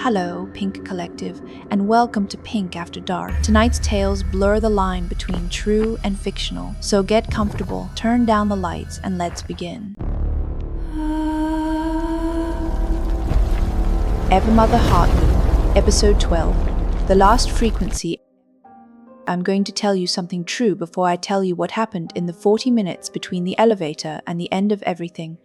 Hello, Pink Collective, and welcome to Pink After Dark. Tonight's tales blur the line between true and fictional, so get comfortable, turn down the lights, and let's begin. Evermother Heartloom, Episode 12, The Last Frequency. I'm going to tell you something true before I tell you what happened in the 40 minutes between the elevator and the end of everything.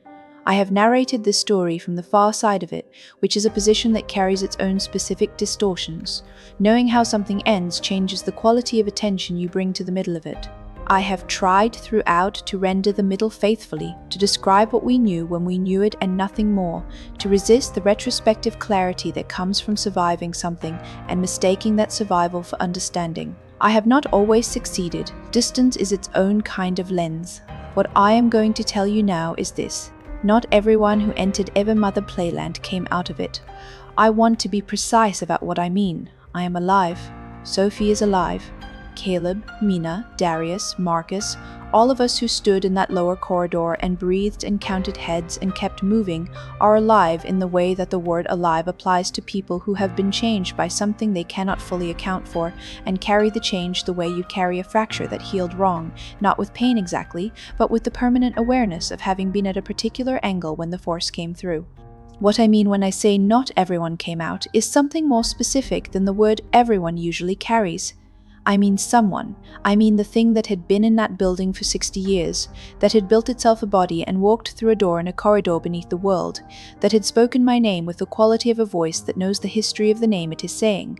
I have narrated this story from the far side of it, which is a position that carries its own specific distortions. Knowing how something ends changes the quality of attention you bring to the middle of it. I have tried throughout to render the middle faithfully, to describe what we knew when we knew it and nothing more, to resist the retrospective clarity that comes from surviving something and mistaking that survival for understanding. I have not always succeeded. Distance is its own kind of lens. What I am going to tell you now is this. Not everyone who entered Evermother Playland came out of it. I want to be precise about what I mean. I am alive. Sophie is alive. Caleb, Mina, Darius, Marcus, all of us who stood in that lower corridor and breathed and counted heads and kept moving are alive in the way that the word alive applies to people who have been changed by something they cannot fully account for and carry the change the way you carry a fracture that healed wrong, not with pain exactly, but with the permanent awareness of having been at a particular angle when the force came through. What I mean when I say not everyone came out is something more specific than the word everyone usually carries. I mean someone. I mean the thing that had been in that building for 60 years, that had built itself a body and walked through a door in a corridor beneath the world, that had spoken my name with the quality of a voice that knows the history of the name it is saying.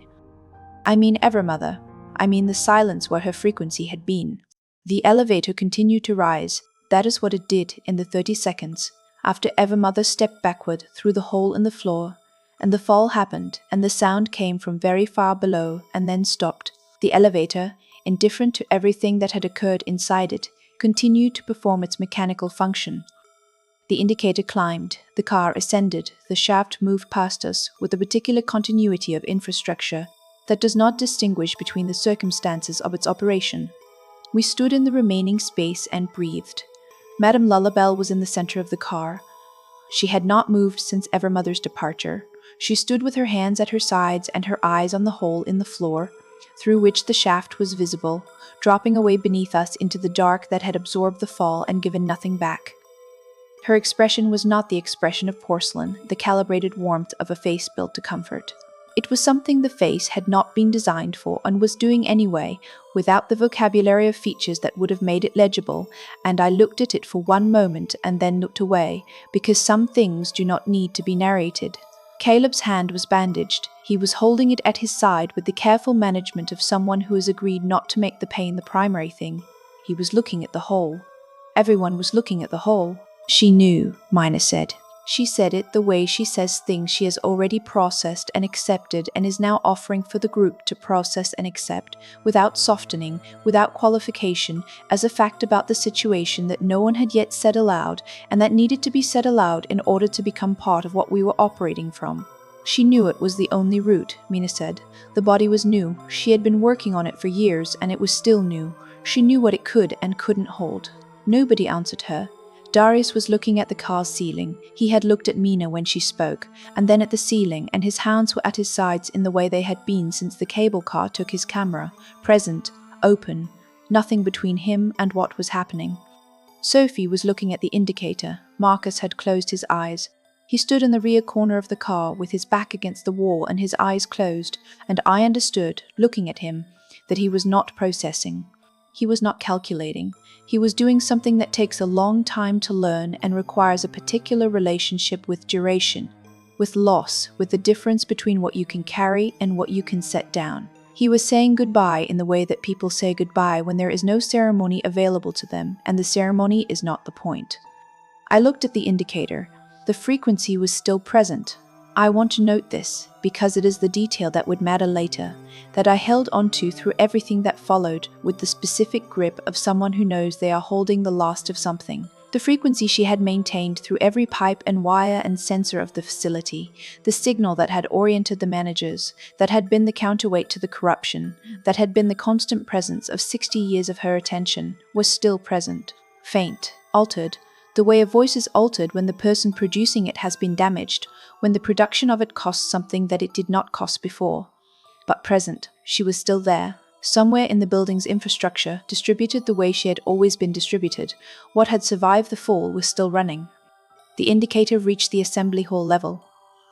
I mean Evermother. I mean the silence where her frequency had been. The elevator continued to rise. That is what it did in the 30 seconds, after Evermother stepped backward through the hole in the floor, and the fall happened, and the sound came from very far below and then stopped. The elevator, indifferent to everything that had occurred inside it, continued to perform its mechanical function. The indicator climbed, the car ascended, the shaft moved past us with a particular continuity of infrastructure that does not distinguish between the circumstances of its operation. We stood in the remaining space and breathed. Madame Lullabelle was in the center of the car. She had not moved since Evermother's departure. She stood with her hands at her sides and her eyes on the hole in the floor, through which the shaft was visible, dropping away beneath us into the dark that had absorbed the fall and given nothing back. Her expression was not the expression of porcelain, the calibrated warmth of a face built to comfort. It was something the face had not been designed for and was doing anyway, without the vocabulary of features that would have made it legible, and I looked at it for one moment and then looked away, because some things do not need to be narrated. Caleb's hand was bandaged. He was holding it at his side with the careful management of someone who has agreed not to make the pain the primary thing. He was looking at the hole. Everyone was looking at the hole. She knew, Mina said. She said it the way she says things she has already processed and accepted and is now offering for the group to process and accept, without softening, without qualification, as a fact about the situation that no one had yet said aloud and that needed to be said aloud in order to become part of what we were operating from. She knew it was the only route, Mina said. The body was new. She had been working on it for years and it was still new. She knew what it could and couldn't hold. Nobody answered her. Darius was looking at the car's ceiling. He had looked at Mina when she spoke, and then at the ceiling, and his hands were at his sides in the way they had been since the cable car took his camera, present, open, nothing between him and what was happening. Sophie was looking at the indicator. Marcus had closed his eyes. He stood in the rear corner of the car with his back against the wall and his eyes closed, and I understood, looking at him, that he was not processing. He was not calculating. He was doing something that takes a long time to learn and requires a particular relationship with duration, with loss, with the difference between what you can carry and what you can set down. He was saying goodbye in the way that people say goodbye when there is no ceremony available to them, and the ceremony is not the point. I looked at the indicator. The frequency was still present. I want to note this, because it is the detail that would matter later, that I held onto through everything that followed with the specific grip of someone who knows they are holding the last of something. The frequency she had maintained through every pipe and wire and sensor of the facility, the signal that had oriented the managers, that had been the counterweight to the corruption, that had been the constant presence of 60 years of her attention, was still present. Faint, altered, The way a voice is altered when the person producing it has been damaged, when the production of it costs something that it did not cost before. But present, she was still there, somewhere in the building's infrastructure, distributed the way she had always been distributed. What had survived the fall was still running. The indicator reached the assembly hall level.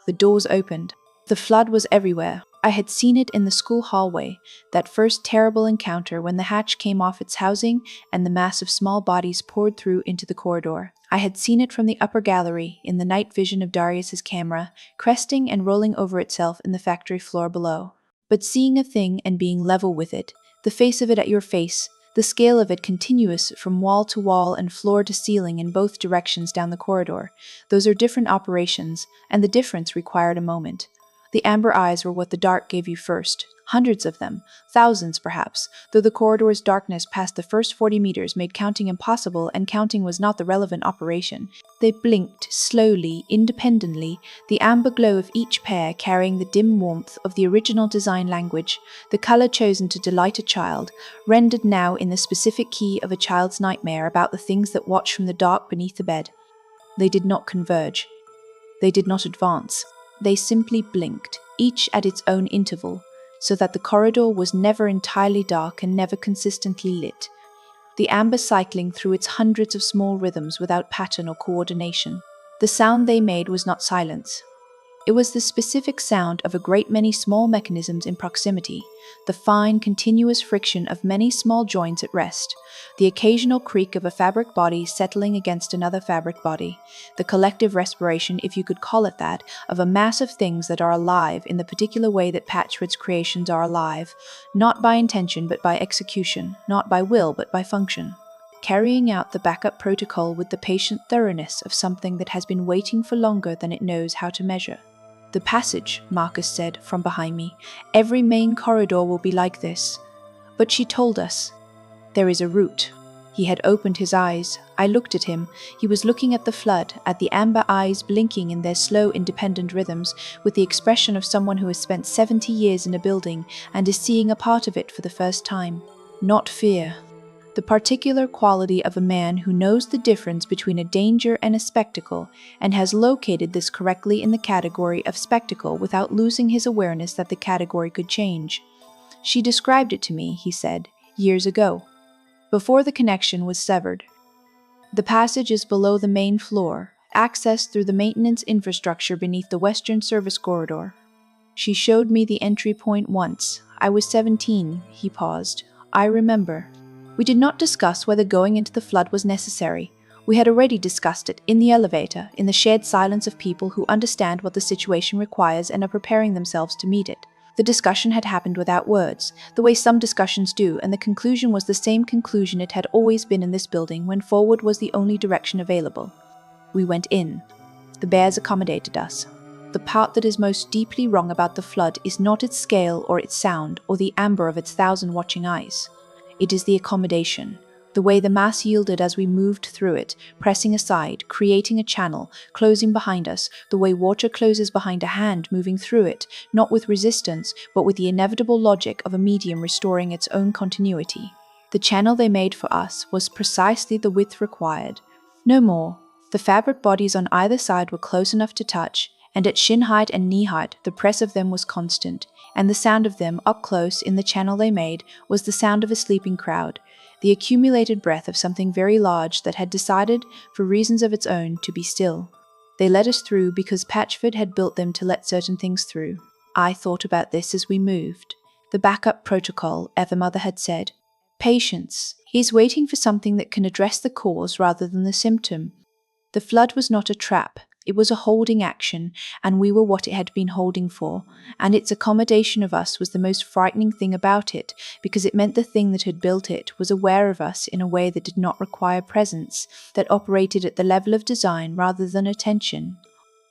The doors opened. The flood was everywhere. I had seen it in the school hallway, that first terrible encounter when the hatch came off its housing and the mass of small bodies poured through into the corridor. I had seen it from the upper gallery, in the night vision of Darius's camera, cresting and rolling over itself in the factory floor below. But seeing a thing and being level with it, the face of it at your face, the scale of it continuous from wall to wall and floor to ceiling in both directions down the corridor, those are different operations, and the difference required a moment. The amber eyes were what the dark gave you first, hundreds of them, thousands perhaps, though the corridor's darkness past the first 40 meters made counting impossible, and counting was not the relevant operation. They blinked, slowly, independently, the amber glow of each pair carrying the dim warmth of the original design language, the color chosen to delight a child, rendered now in the specific key of a child's nightmare about the things that watch from the dark beneath the bed. They did not converge. They did not advance. They simply blinked, each at its own interval, so that the corridor was never entirely dark and never consistently lit. The amber cycling through its hundreds of small rhythms without pattern or coordination. The sound they made was not silence. It was the specific sound of a great many small mechanisms in proximity, the fine, continuous friction of many small joints at rest, the occasional creak of a fabric body settling against another fabric body, the collective respiration, if you could call it that, of a mass of things that are alive in the particular way that Patchford's creations are alive, not by intention but by execution, not by will but by function. Carrying out the backup protocol with the patient thoroughness of something that has been waiting for longer than it knows how to measure. The passage, Marcus said from behind me. Every main corridor will be like this. But she told us. There is a route. He had opened his eyes. I looked at him. He was looking at the flood, at the amber eyes blinking in their slow, independent rhythms, with the expression of someone who has spent 70 years in a building and is seeing a part of it for the first time. Not fear. The particular quality of a man who knows the difference between a danger and a spectacle, and has located this correctly in the category of spectacle without losing his awareness that the category could change. She described it to me, he said, years ago, before the connection was severed. The passage is below the main floor, accessed through the maintenance infrastructure beneath the Western Service Corridor. She showed me the entry point once. I was 17, he paused. I remember. We did not discuss whether going into the flood was necessary. We had already discussed it in the elevator, in the shared silence of people who understand what the situation requires and are preparing themselves to meet it. The discussion had happened without words, the way some discussions do, and the conclusion was the same conclusion it had always been in this building when forward was the only direction available. We went in. The bears accommodated us. The part that is most deeply wrong about the flood is not its scale or its sound or the amber of its 1,000 watching eyes. It is the accommodation, the way the mass yielded as we moved through it, pressing aside, creating a channel, closing behind us, the way water closes behind a hand moving through it, not with resistance, but with the inevitable logic of a medium restoring its own continuity. The channel they made for us was precisely the width required. No more. The fabric bodies on either side were close enough to touch, and at shin height and knee height the press of them was constant, and the sound of them up close in the channel they made was the sound of a sleeping crowd, the accumulated breath of something very large that had decided, for reasons of its own, to be still. They let us through because Patchford had built them to let certain things through. I thought about this as we moved. The backup protocol, Evermother had said. Patience. He's waiting for something that can address the cause rather than the symptom. The flood was not a trap. It was a holding action, and we were what it had been holding for, and its accommodation of us was the most frightening thing about it, because it meant the thing that had built it was aware of us in a way that did not require presence, that operated at the level of design rather than attention.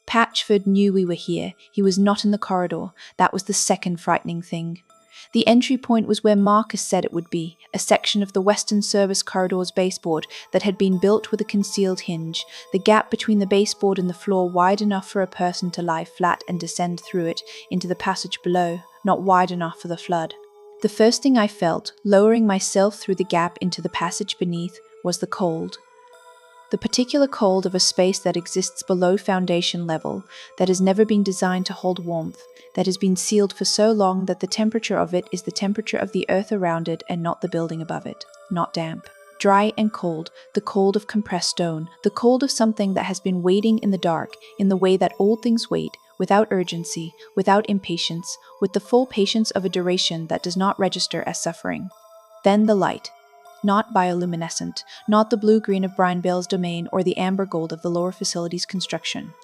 Patchford knew we were here. He was not in the corridor. That was the second frightening thing. The entry point was where Marcus said it would be, a section of the Western Service Corridor's baseboard that had been built with a concealed hinge, the gap between the baseboard and the floor wide enough for a person to lie flat and descend through it into the passage below, not wide enough for the flood. The first thing I felt, lowering myself through the gap into the passage beneath, was the cold. The particular cold of a space that exists below foundation level, that has never been designed to hold warmth, that has been sealed for so long that the temperature of it is the temperature of the earth around it and not the building above it, not damp. Dry and cold, the cold of compressed stone, the cold of something that has been waiting in the dark, in the way that old things wait, without urgency, without impatience, with the full patience of a duration that does not register as suffering. Then the light. Not bioluminescent, not the blue-green of Brian Bale's domain or the amber gold of the lower facility's construction.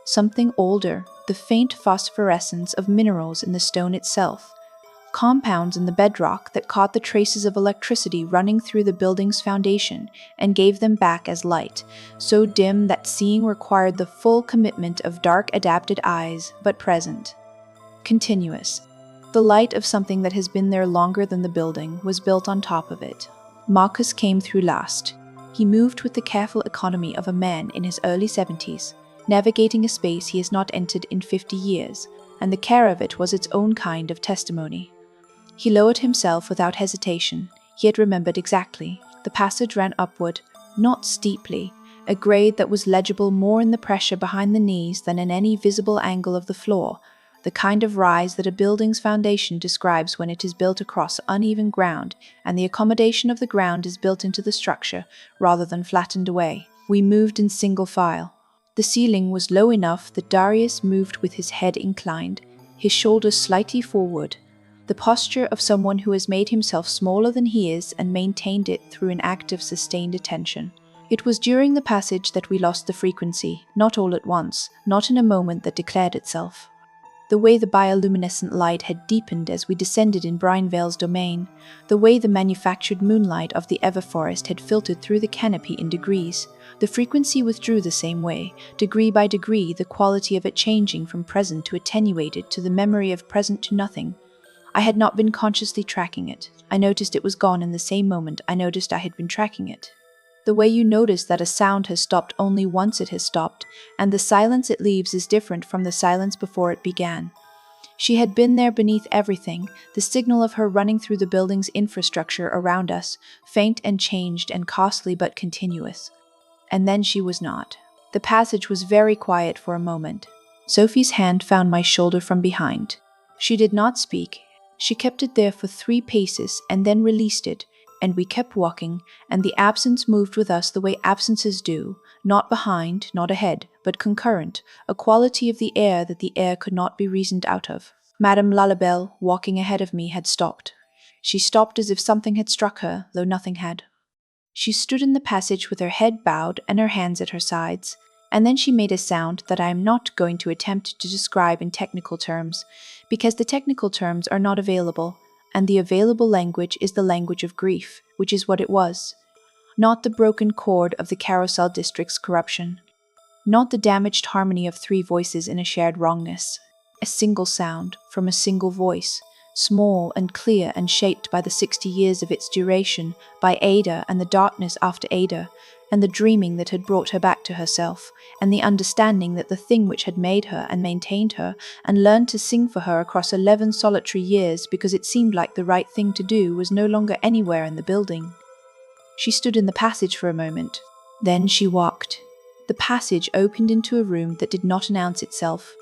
Something older, the faint phosphorescence of minerals in the stone itself. Compounds in the bedrock that caught the traces of electricity running through the building's foundation and gave them back as light, so dim that seeing required the full commitment of dark-adapted eyes, but present. Continuous. The light of something that has been there longer than the building was built on top of it. Marcus came through last. He moved with the careful economy of a man in his early 70s, navigating a space he has not entered in 50 years, and the care of it was its own kind of testimony. He lowered himself without hesitation. He had remembered exactly. The passage ran upward, not steeply, a grade that was legible more in the pressure behind the knees than in any visible angle of the floor, the kind of rise that a building's foundation describes when it is built across uneven ground, and the accommodation of the ground is built into the structure rather than flattened away. We moved in single file. The ceiling was low enough that Darius moved with his head inclined, his shoulders slightly forward, the posture of someone who has made himself smaller than he is and maintained it through an act of sustained attention. It was during the passage that we lost the frequency, not all at once, not in a moment that declared itself. The way the bioluminescent light had deepened as we descended in Brian Vale's domain, the way the manufactured moonlight of the Everforest had filtered through the canopy in degrees, the frequency withdrew the same way, degree by degree, the quality of it changing from present to attenuated to the memory of present to nothing. I had not been consciously tracking it. I noticed it was gone in the same moment I noticed I had been tracking it. The way you notice that a sound has stopped only once it has stopped, and the silence it leaves is different from the silence before it began. She had been there beneath everything, the signal of her running through the building's infrastructure around us, faint and changed and costly but continuous. And then she was not. The passage was very quiet for a moment. Sophie's hand found my shoulder from behind. She did not speak. She kept it there for 3 paces and then released it, and we kept walking, and the absence moved with us the way absences do, not behind, not ahead, but concurrent, a quality of the air that the air could not be reasoned out of. Madame Lalabelle, walking ahead of me, had stopped. She stopped as if something had struck her, though nothing had. She stood in the passage with her head bowed and her hands at her sides, and then she made a sound that I am not going to attempt to describe in technical terms, because the technical terms are not available, and the available language is the language of grief, which is what it was. Not the broken chord of the Carousel District's corruption. Not the damaged harmony of 3 voices in a shared wrongness. A single sound, from a single voice, small and clear and shaped by the 60 years of its duration, by Ada and the darkness after Ada, and the dreaming that had brought her back to herself, and the understanding that the thing which had made her and maintained her, and learned to sing for her across 11 solitary years because it seemed like the right thing to do, was no longer anywhere in the building. She stood in the passage for a moment. Then she walked. The passage opened into a room that did not announce itself.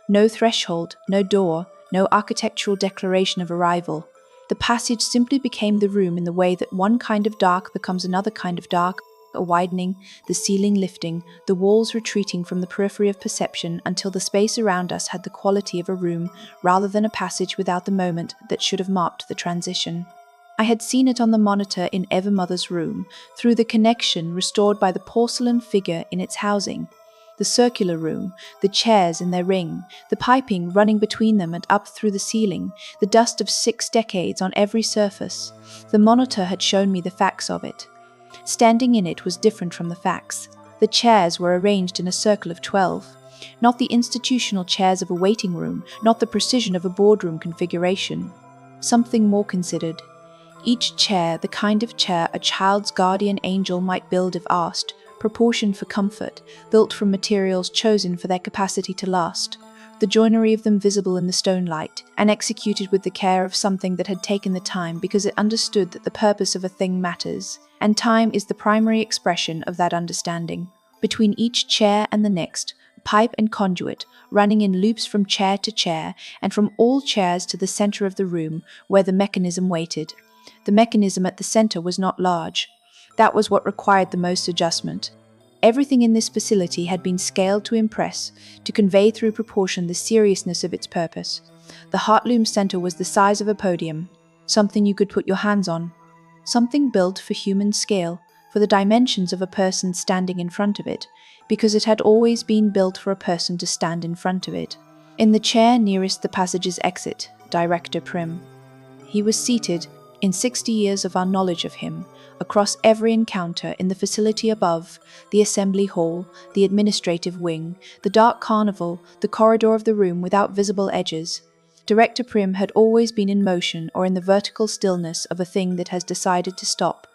No threshold, no door, no architectural declaration of arrival. The passage simply became the room in the way that one kind of dark becomes another kind of dark, a widening, the ceiling lifting, the walls retreating from the periphery of perception until the space around us had the quality of a room rather than a passage without the moment that should have marked the transition. I had seen it on the monitor in Evermother's room, through the connection restored by the porcelain figure in its housing. The circular room, the chairs in their ring, the piping running between them and up through the ceiling, the dust of 6 decades on every surface. The monitor had shown me the facts of it. Standing in it was different from the facts. The chairs were arranged in a circle of 12. Not the institutional chairs of a waiting room, not the precision of a boardroom configuration. Something more considered. Each chair, the kind of chair a child's guardian angel might build if asked, proportioned for comfort, built from materials chosen for their capacity to last, the joinery of them visible in the stone light, and executed with the care of something that had taken the time because it understood that the purpose of a thing matters, and time is the primary expression of that understanding. Between each chair and the next, pipe and conduit, running in loops from chair to chair, and from all chairs to the center of the room where the mechanism waited. The mechanism at the center was not large. That was what required the most adjustment. Everything in this facility had been scaled to impress, to convey through proportion the seriousness of its purpose. The Heartloom center was the size of a podium, something you could put your hands on, something built for human scale, for the dimensions of a person standing in front of it, because it had always been built for a person to stand in front of it. In the chair nearest the passage's exit, Director Prim. He was seated, in 60 years of our knowledge of him, across every encounter in the facility above, the assembly hall, the administrative wing, the dark carnival, the corridor of the room without visible edges. Director Prim had always been in motion or in the vertical stillness of a thing that has decided to stop.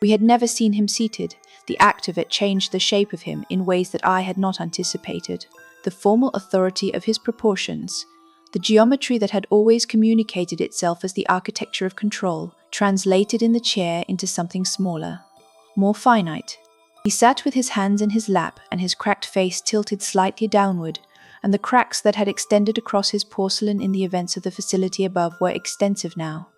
We had never seen him seated. The act of it changed the shape of him in ways that I had not anticipated. The formal authority of his proportions, the geometry that had always communicated itself as the architecture of control, translated in the chair into something smaller, more finite. He sat with his hands in his lap and his cracked face tilted slightly downward, and the cracks that had extended across his porcelain in the events of the facility above were extensive now.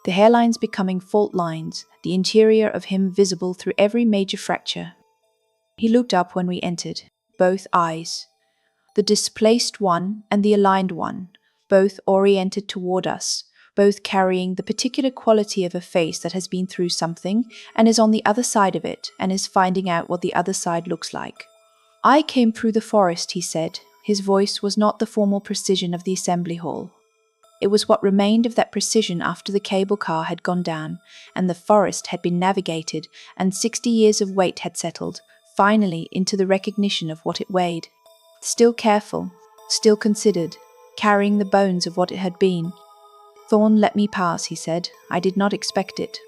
The hairlines becoming fault lines, the interior of him visible through every major fracture. He looked up when we entered, both eyes. The displaced one and the aligned one, both oriented toward us, both carrying the particular quality of a face that has been through something and is on the other side of it and is finding out what the other side looks like. I came through the forest, he said. His voice was not the formal precision of the assembly hall. It was what remained of that precision after the cable car had gone down and the forest had been navigated and 60 years of weight had settled, finally into the recognition of what it weighed. Still careful, still considered, carrying the bones of what it had been. Thorn let me pass, he said. I did not expect it.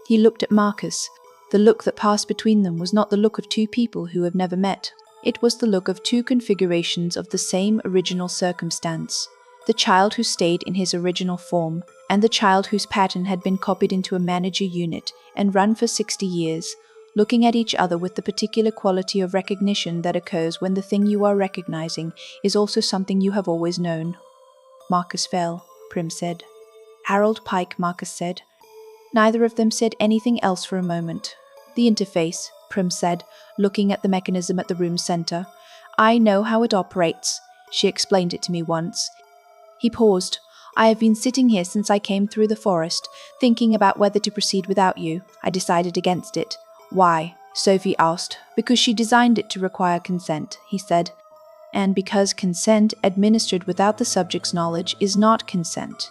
He looked at Marcus. The look that passed between them was not the look of two people who have never met. It was the look of two configurations of the same original circumstance. The child who stayed in his original form, and the child whose pattern had been copied into a manager unit and run for 60 years, looking at each other with the particular quality of recognition that occurs when the thing you are recognizing is also something you have always known. Marcus fell, Prim said. Harold Pike, Marcus said. Neither of them said anything else for a moment. The interface, Prim said, looking at the mechanism at the room's center. I know how it operates. She explained it to me once. He paused. I have been sitting here since I came through the forest, thinking about whether to proceed without you. I decided against it. Why? Sophie asked. Because she designed it to require consent, he said. And because consent administered without the subject's knowledge is not consent.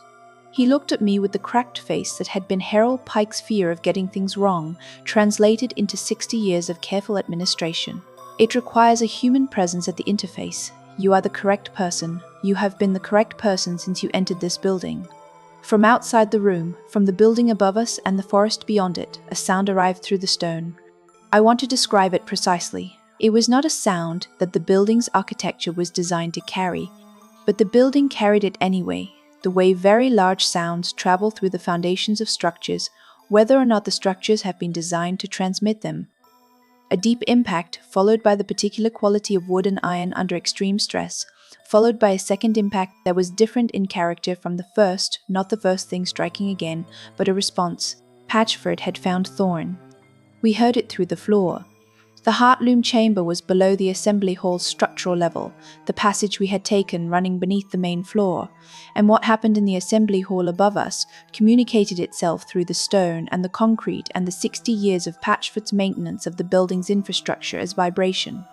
He looked at me with the cracked face that had been Harold Pike's fear of getting things wrong, translated into 60 years of careful administration. It requires a human presence at the interface. You are the correct person. You have been the correct person since you entered this building. From outside the room, from the building above us and the forest beyond it, a sound arrived through the stone. I want to describe it precisely. It was not a sound that the building's architecture was designed to carry, but the building carried it anyway, the way very large sounds travel through the foundations of structures, whether or not the structures have been designed to transmit them. A deep impact, followed by the particular quality of wood and iron under extreme stress, followed by a second impact that was different in character from the first, not the first thing striking again, but a response. Patchford had found Thorn. We heard it through the floor. The Heartloom chamber was below the assembly hall's structural level, the passage we had taken running beneath the main floor, and what happened in the assembly hall above us communicated itself through the stone and the concrete and the 60 years of Patchford's maintenance of the building's infrastructure as vibration,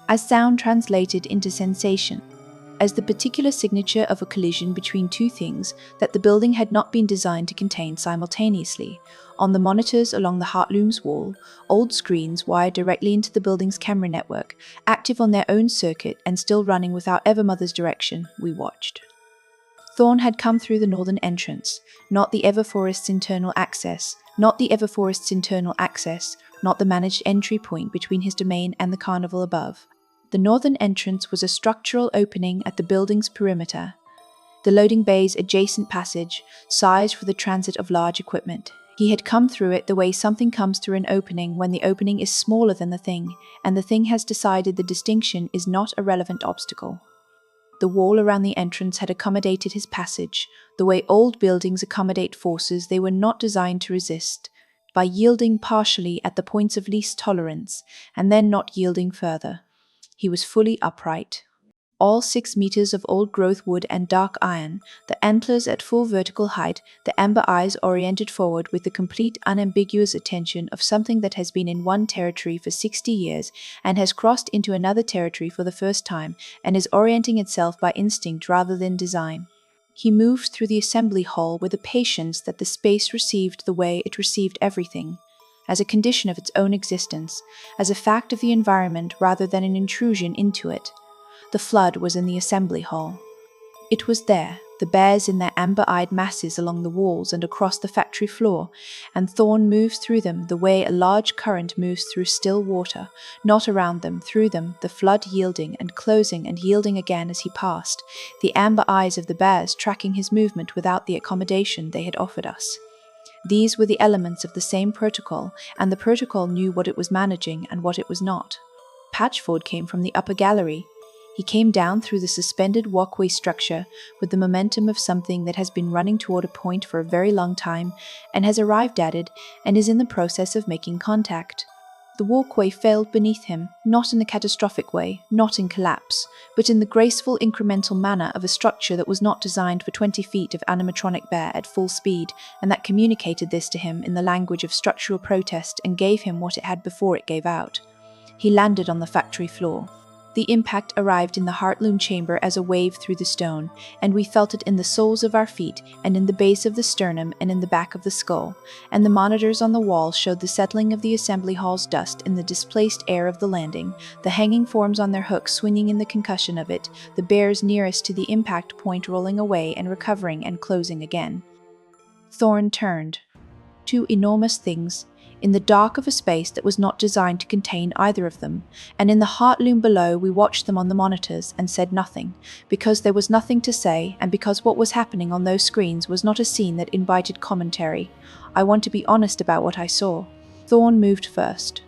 as sound translated into sensation, as the particular signature of a collision between two things that the building had not been designed to contain simultaneously. On the monitors along the Heartloom's wall, old screens wired directly into the building's camera network, active on their own circuit and still running without Evermother's direction, we watched. Thorn had come through the northern entrance, not the Everforest's internal access, not the Everforest's internal access, not the managed entry point between his domain and the carnival above. The northern entrance was a structural opening at the building's perimeter. The loading bay's adjacent passage, sized for the transit of large equipment. He had come through it the way something comes through an opening when the opening is smaller than the thing, and the thing has decided the distinction is not a relevant obstacle. The wall around the entrance had accommodated his passage, the way old buildings accommodate forces they were not designed to resist, by yielding partially at the points of least tolerance, and then not yielding further. He was fully upright. All 6 meters of old-growth wood and dark iron, the antlers at full vertical height, the amber eyes oriented forward with the complete unambiguous attention of something that has been in one territory for 60 years and has crossed into another territory for the first time and is orienting itself by instinct rather than design. He moved through the assembly hall with a patience that the space received the way it received everything, as a condition of its own existence, as a fact of the environment rather than an intrusion into it. The flood was in the assembly hall. It was there, the bears in their amber-eyed masses along the walls and across the factory floor, and Thorn moved through them the way a large current moves through still water, not around them, through them, the flood yielding and closing and yielding again as he passed, the amber eyes of the bears tracking his movement without the accommodation they had offered us. These were the elements of the same protocol, and the protocol knew what it was managing and what it was not. Patchford came from the upper gallery. He came down through the suspended walkway structure with the momentum of something that has been running toward a point for a very long time and has arrived at it and is in the process of making contact. The walkway failed beneath him, not in the catastrophic way, not in collapse, but in the graceful incremental manner of a structure that was not designed for 20 feet of animatronic bear at full speed, and that communicated this to him in the language of structural protest and gave him what it had before it gave out. He landed on the factory floor. The impact arrived in the Heartloom chamber as a wave through the stone, and we felt it in the soles of our feet, and in the base of the sternum, and in the back of the skull, and the monitors on the wall showed the settling of the assembly hall's dust in the displaced air of the landing, the hanging forms on their hooks swinging in the concussion of it, the bears nearest to the impact point rolling away and recovering and closing again. Thorn turned. 2 enormous things, in the dark of a space that was not designed to contain either of them, and in the Heartloom below we watched them on the monitors and said nothing, because there was nothing to say, and because what was happening on those screens was not a scene that invited commentary. I want to be honest about what I saw. Thorn moved first.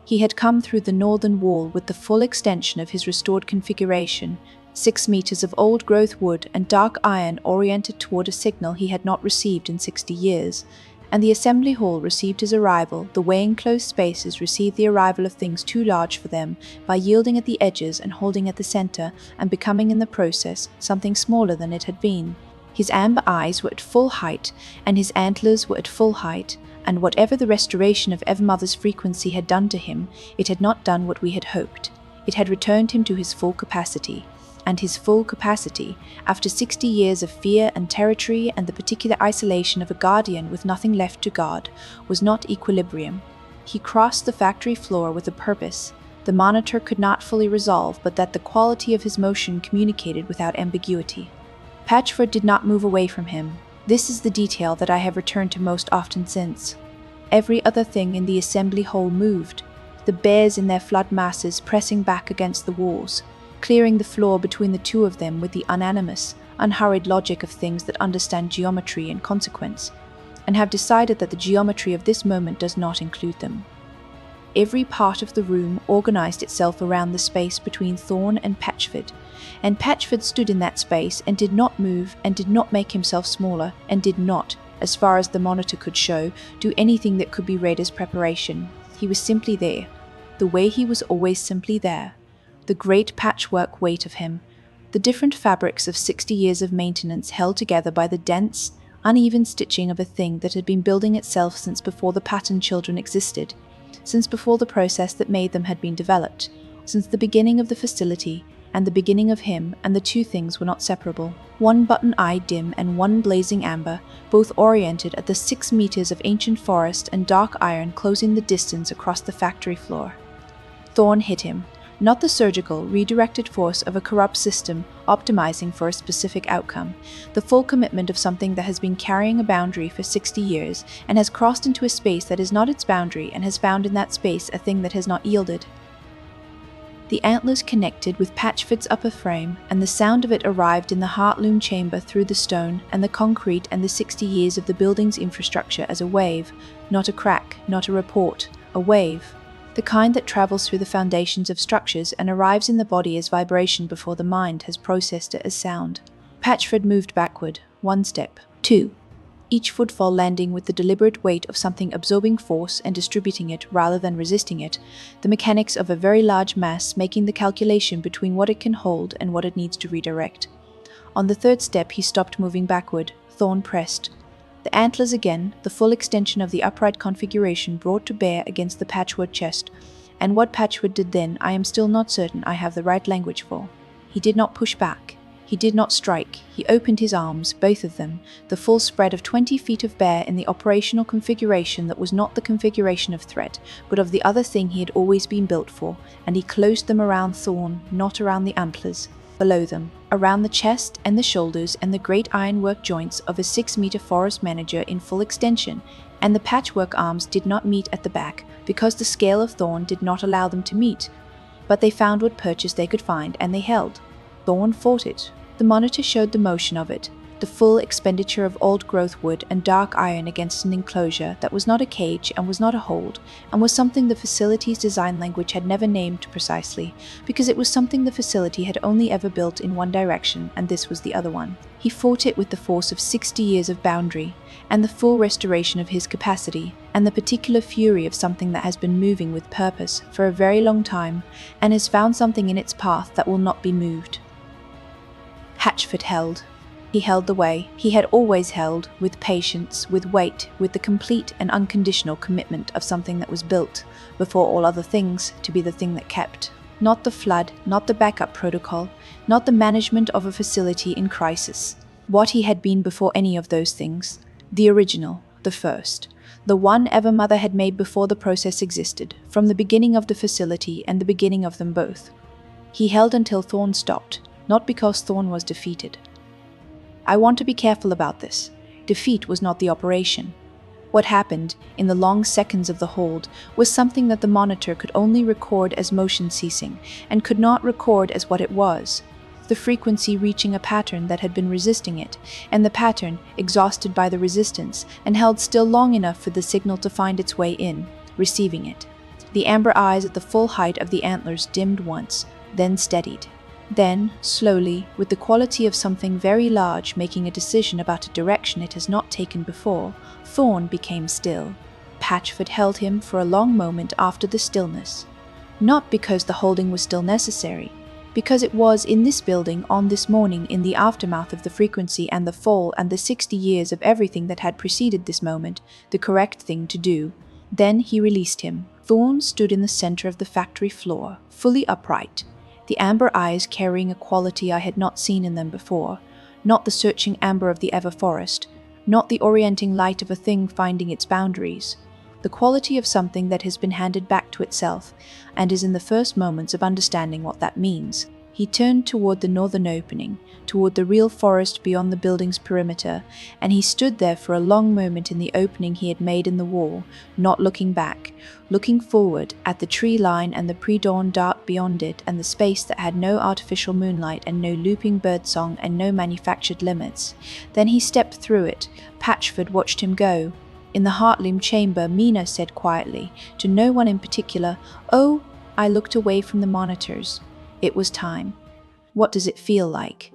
He had come through the northern wall with the full extension of his restored configuration, 6 meters of old-growth wood and dark iron oriented toward a signal he had not received in 60 years, and the assembly hall received his arrival the way enclosed spaces receive the arrival of things too large for them, by yielding at the edges and holding at the center, and becoming in the process something smaller than it had been. His amber eyes were at full height, and his antlers were at full height, and whatever the restoration of Evermother's frequency had done to him, it had not done what we had hoped. It had returned him to his full capacity. And his full capacity, after 60 years of fear and territory and the particular isolation of a guardian with nothing left to guard, was not equilibrium. He crossed the factory floor with a purpose the monitor could not fully resolve, but that the quality of his motion communicated without ambiguity. Patchford did not move away from him. This is the detail that I have returned to most often since. Every other thing in the assembly hall moved, the bears in their flood masses pressing back against the walls, clearing the floor between the two of them with the unanimous, unhurried logic of things that understand geometry and consequence, and have decided that the geometry of this moment does not include them. Every part of the room organized itself around the space between Thorn and Patchford stood in that space and did not move and did not make himself smaller and did not, as far as the monitor could show, do anything that could be read as preparation. He was simply there, the way he was always simply there. The great patchwork weight of him, the different fabrics of 60 years of maintenance held together by the dense, uneven stitching of a thing that had been building itself since before the pattern children existed, since before the process that made them had been developed, since the beginning of the facility and the beginning of him, and the two things were not separable. One button-eyed dim and one blazing amber, both oriented at the 6 meters of ancient forest and dark iron closing the distance across the factory floor. Thorn hit him. Not the surgical, redirected force of a corrupt system optimizing for a specific outcome, the full commitment of something that has been carrying a boundary for 60 years and has crossed into a space that is not its boundary and has found in that space a thing that has not yielded. The antlers connected with Patchford's upper frame, and the sound of it arrived in the Heartloom chamber through the stone and the concrete and the 60 years of the building's infrastructure as a wave, not a crack, not a report, a wave. The kind that travels through the foundations of structures and arrives in the body as vibration before the mind has processed it as sound. Patchford moved backward, 1 step, 2. Each footfall landing with the deliberate weight of something absorbing force and distributing it rather than resisting it, the mechanics of a very large mass making the calculation between what it can hold and what it needs to redirect. On the 3rd step he stopped moving backward, Thorn pressed. The antlers again, the full extension of the upright configuration brought to bear against the Patchwood chest, and what Patchwood did then I am still not certain I have the right language for. He did not push back. He did not strike. He opened his arms, both of them, the full spread of 20 feet of bare in the operational configuration that was not the configuration of threat, but of the other thing he had always been built for, and he closed them around Thorn, not around the antlers, below them, around the chest and the shoulders and the great ironwork joints of a 6-meter forest manager in full extension, and the patchwork arms did not meet at the back, because the scale of Thorn did not allow them to meet. But they found what purchase they could find, and they held. Thorn fought it. The monitor showed the motion of it, the full expenditure of old-growth wood and dark iron against an enclosure that was not a cage and was not a hold, and was something the facility's design language had never named precisely, because it was something the facility had only ever built in one direction, and this was the other one. He fought it with the force of 60 years of boundary, and the full restoration of his capacity, and the particular fury of something that has been moving with purpose for a very long time, and has found something in its path that will not be moved. Patchford held. He held the way he had always held, with patience, with weight, with the complete and unconditional commitment of something that was built, before all other things, to be the thing that kept. Not the flood, not the backup protocol, not the management of a facility in crisis. What he had been before any of those things. The original, the first. The one Evermother had made before the process existed, from the beginning of the facility and the beginning of them both. He held until Thorn stopped. Not because Thorn was defeated. I want to be careful about this. Defeat was not the operation. What happened, in the long seconds of the hold, was something that the monitor could only record as motion ceasing, and could not record as what it was. The frequency reaching a pattern that had been resisting it, and the pattern exhausted by the resistance, and held still long enough for the signal to find its way in, receiving it. The amber eyes at the full height of the antlers dimmed once, then steadied. Then, slowly, with the quality of something very large making a decision about a direction it has not taken before, Thorn became still. Patchford held him for a long moment after the stillness. Not because the holding was still necessary, because it was in this building on this morning in the aftermath of the frequency and the fall and the 60 years of everything that had preceded this moment, the correct thing to do. Then he released him. Thorn stood in the center of the factory floor, fully upright. The amber eyes carrying a quality I had not seen in them before, not the searching amber of the ever forest, not the orienting light of a thing finding its boundaries, the quality of something that has been handed back to itself, and is in the first moments of understanding what that means. He turned toward the northern opening, toward the real forest beyond the building's perimeter, and he stood there for a long moment in the opening he had made in the wall, not looking back, looking forward at the tree line and the pre-dawn dark beyond it and the space that had no artificial moonlight and no looping birdsong and no manufactured limits. Then he stepped through it. Patchford watched him go. In the Heartloom chamber, Mina said quietly, to no one in particular, "Oh," I looked away from the monitors. It was time. What does it feel like?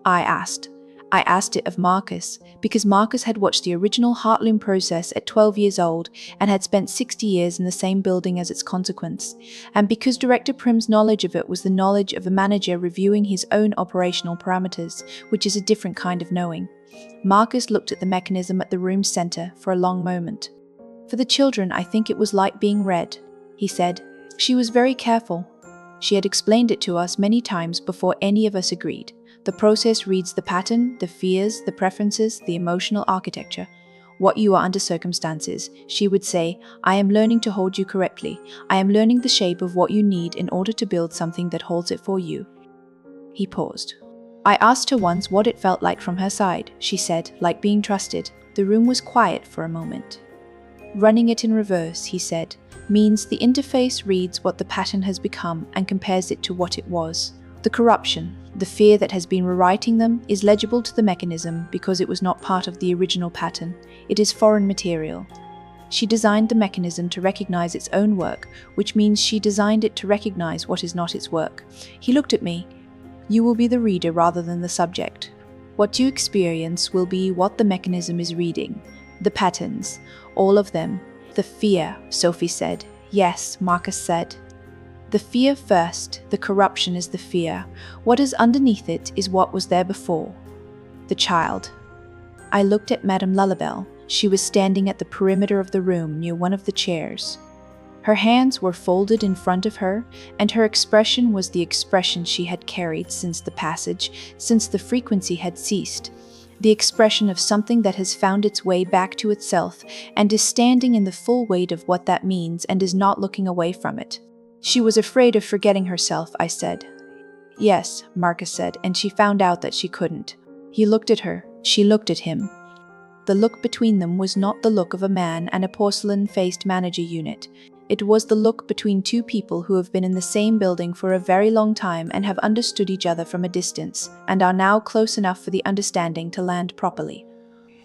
I asked. I asked it of Marcus, because Marcus had watched the original Heartloom process at 12 years old and had spent 60 years in the same building as its consequence, and because Director Prim's knowledge of it was the knowledge of a manager reviewing his own operational parameters, which is a different kind of knowing. Marcus looked at the mechanism at the room's center for a long moment. For the children, I think it was like being read, he said. She was very careful. She had explained it to us many times before any of us agreed. The process reads the pattern, the fears, the preferences, the emotional architecture. What you are under circumstances, she would say, I am learning to hold you correctly. I am learning the shape of what you need in order to build something that holds it for you. He paused. I asked her once what it felt like from her side. She said, like being trusted. The room was quiet for a moment. Running it in reverse, he said, means the interface reads what the pattern has become and compares it to what it was. The corruption, the fear that has been rewriting them, is legible to the mechanism because it was not part of the original pattern. It is foreign material. She designed the mechanism to recognize its own work, which means she designed it to recognize what is not its work. He looked at me. You will be the reader rather than the subject. What you experience will be what the mechanism is reading. The patterns, all of them. The fear, Sophie said. Yes, Marcus said. The fear first, the corruption is the fear. What is underneath it is what was there before. The child. I looked at Madame Lullabelle. She was standing at the perimeter of the room near one of the chairs. Her hands were folded in front of her, and her expression was the expression she had carried since the passage, since the frequency had ceased. The expression of something that has found its way back to itself and is standing in the full weight of what that means and is not looking away from it. She was afraid of forgetting herself, I said. Yes, Marcus said, and she found out that she couldn't. He looked at her. She looked at him. The look between them was not the look of a man and a porcelain-faced manager unit. It was the look between two people who have been in the same building for a very long time and have understood each other from a distance, and are now close enough for the understanding to land properly.